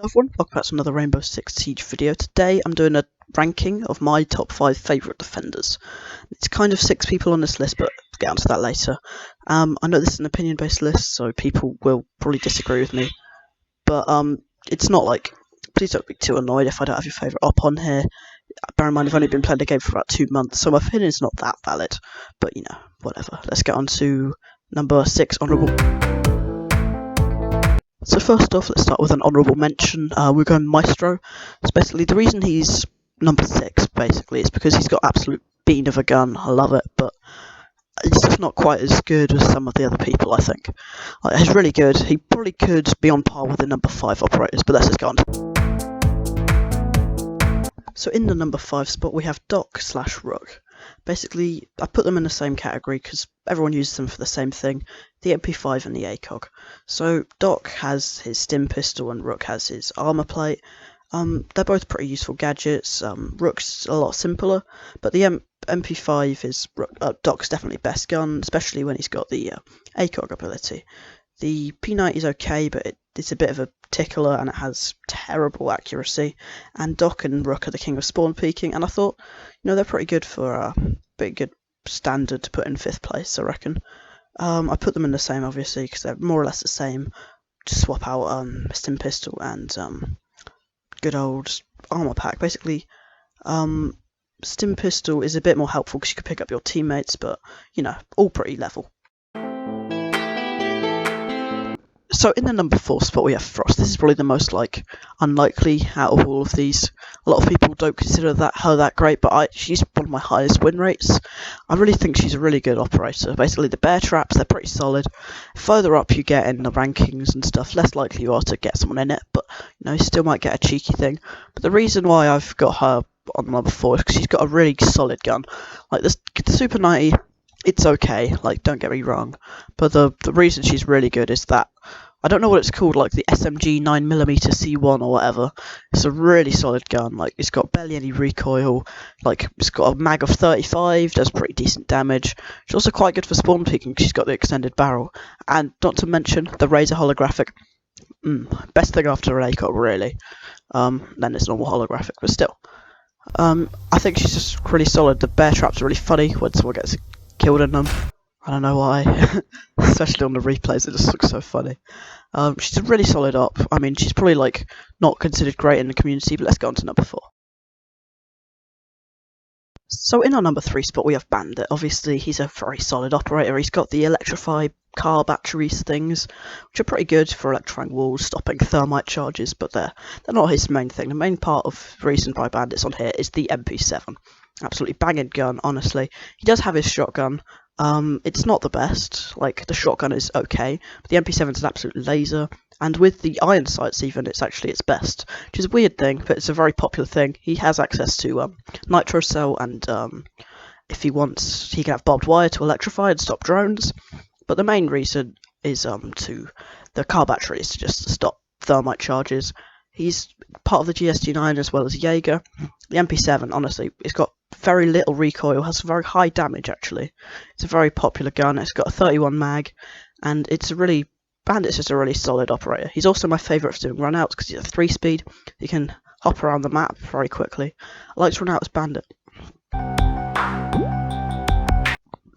Everyone, welcome back to another Rainbow Six Siege video. Today I'm doing a ranking of my top 5 favourite defenders. It's kind of 6 people on this list, but we'll get onto that later. I know this is an opinion based list, so people will probably disagree with me, but it's not like, please don't be too annoyed if I don't have your favourite op on here. Bear in mind I've only been playing the game for about 2 months, so my opinion is not that valid, but you know, whatever. Let's get on to number 6, Honourable. So first off, let's start with an honourable mention. We're going Maestro. So basically, the reason he's number 6, basically, is because he's got absolute bean of a gun. I love it, but he's just not quite as good as some of the other people, I think. He's really good. He probably could be on par with the number 5 operators, but let's just go on. So in the number 5 spot, we have Doc/Rook. Basically, I put them in the same category because everyone uses them for the same thing, the MP5 and the ACOG. So Doc has his stim pistol and Rook has his armor plate. They're both pretty useful gadgets. Rook's a lot simpler, but the MP5 is Doc's definitely best gun, especially when he's got the ACOG ability. The P90 is okay, but it's a bit of a tickler and it has terrible accuracy. And Doc and Rook are the king of spawn peeking, and I thought, you know, they're pretty good for a pretty good standard to put in 5th place, I reckon. I put them in the same, obviously, because they're more or less the same. Just swap out stim pistol and good old armor pack. Basically, stim pistol is a bit more helpful because you can pick up your teammates, but you know, all pretty level. So in the number 4 spot we have Frost. This is probably the most unlikely out of all of these. A lot of people don't consider her that great, but she's one of my highest win rates. I really think she's a really good operator. Basically the bear traps, they're pretty solid. Further up you get in the rankings and stuff, less likely you are to get someone in it, but you know, you still might get a cheeky thing. But the reason why I've got her on number 4 is because she's got a really solid gun. Like the Super 90, it's okay, don't get me wrong, but the reason she's really good is that, I don't know what it's called, like the SMG 9mm C1 or whatever. It's a really solid gun. It's got barely any recoil. It's got a mag of 35, does pretty decent damage. She's also quite good for spawn peeking because she's got the extended barrel. And not to mention the Razor holographic. Best thing after an ACOG, really. Then it's normal holographic, but still. I think she's just really solid. The bear traps are really funny when someone gets killed in them. I don't know why, especially on the replays, it just looks so funny. She's a really solid op. I mean, she's probably not considered great in the community, but let's go on to number 4. So in our number 3 spot we have Bandit. Obviously he's a very solid operator. He's got the electrify car batteries things, which are pretty good for electrifying walls, stopping thermite charges, but they're not his main thing. The main part of the reason why Bandit's on here is the MP7. Absolutely banging gun, honestly. He does have his shotgun. It's not the best, the shotgun is okay, but the MP7 is an absolute laser, and with the iron sights even, it's actually its best, which is a weird thing, but it's a very popular thing. He has access to nitro cell, and if he wants, he can have barbed wire to electrify and stop drones, but the main reason is to the car batteries, just to stop thermite charges. He's part of the GSG9 as well as Jaeger. The MP7, honestly, it's got very little recoil, has very high damage actually. It's a very popular gun, it's got a 31 mag, and Bandit's just a really solid operator. He's also my favourite for doing runouts because he's a 3-speed. He can hop around the map very quickly. I like to run out as Bandit.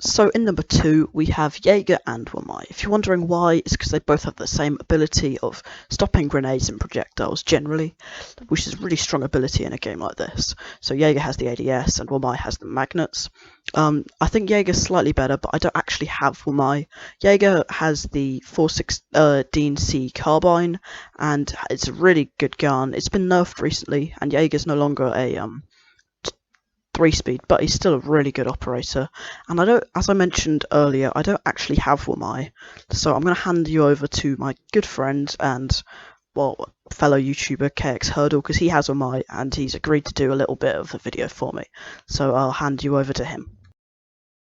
So in number 2 we have Jaeger and Wamai. If you're wondering why, it's because they both have the same ability of stopping grenades and projectiles generally, which is a really strong ability in a game like this. So Jaeger has the ADS and Wamai has the magnets. I think Jaeger's slightly better, but I don't actually have Wamai. Jaeger has the 416C carbine, and it's a really good gun. It's been nerfed recently, and Jaeger's no longer a 3-speed, but he's still a really good operator. And as I mentioned earlier, I don't actually have Wamai, so I'm going to hand you over to my good friend and, well, fellow YouTuber KX Hurdle, because he has Wamai and he's agreed to do a little bit of a video for me. So I'll hand you over to him.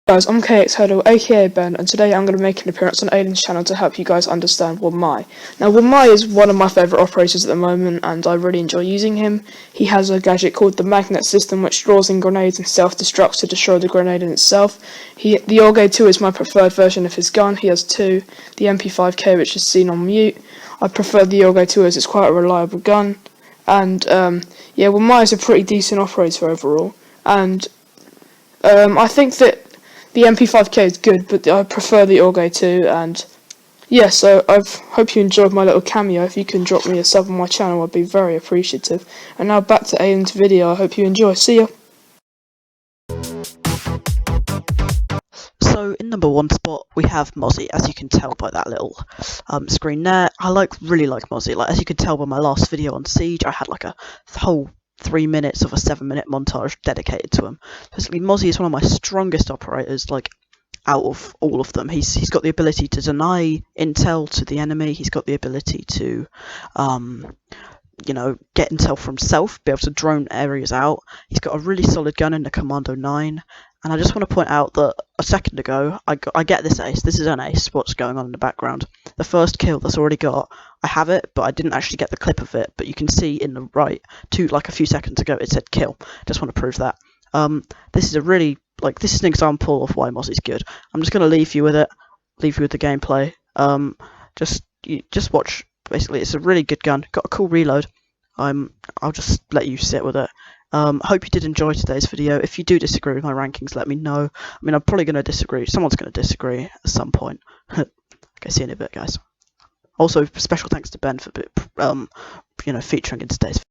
Guys, I'm KX Hurdle, aka Ben, and today I'm going to make an appearance on Aiden's channel to help you guys understand Wunmai. Now, Wunmai is one of my favourite operators at the moment, and I really enjoy using him. He has a gadget called the Magnet System, which draws in grenades and self-destructs to destroy the grenade in itself. The Orge 2 is my preferred version of his gun. He has two, the MP5K, which is seen on mute. I prefer the Orge 2 as it's quite a reliable gun, and yeah, Wunmai is a pretty decent operator overall, and I think that the MP5K is good, but I prefer the Orge 2, and yeah, so I hope you enjoyed my little cameo. If you can drop me a sub on my channel, I'd be very appreciative. And now back to Aiden's video. I hope you enjoy. See ya! So in number 1 spot we have Mozzie, as you can tell by that little screen there. I really like Mozzie. Like, as you can tell by my last video on Siege, I had like a whole 3 minutes of a 7-minute montage dedicated to him. Basically, Mozzie is one of my strongest operators, like, out of all of them. He's got the ability to deny intel to the enemy. He's got the ability to you know, get intel for himself, be able to drone areas out. He's got a really solid gun in the Commando 9, and I just want to point out that a second ago I get this ace. This is an ace. What's going on in the background? The first kill that's already got, I have it, but I didn't actually get the clip of it. But you can see in the right, like a few seconds ago, it said kill. Just want to prove that. This is a really, like, this is an example of why Mozzie's good. I'm just going to leave you with it, leave you with the gameplay. Just watch. Basically, it's a really good gun. Got a cool reload. I'll just let you sit with it. Hope you did enjoy today's video. If you do disagree with my rankings, let me know. I mean, I'm probably going to disagree. Someone's going to disagree at some point. Okay, see you in a bit, guys. Also, special thanks to Ben for you know, featuring in today's video.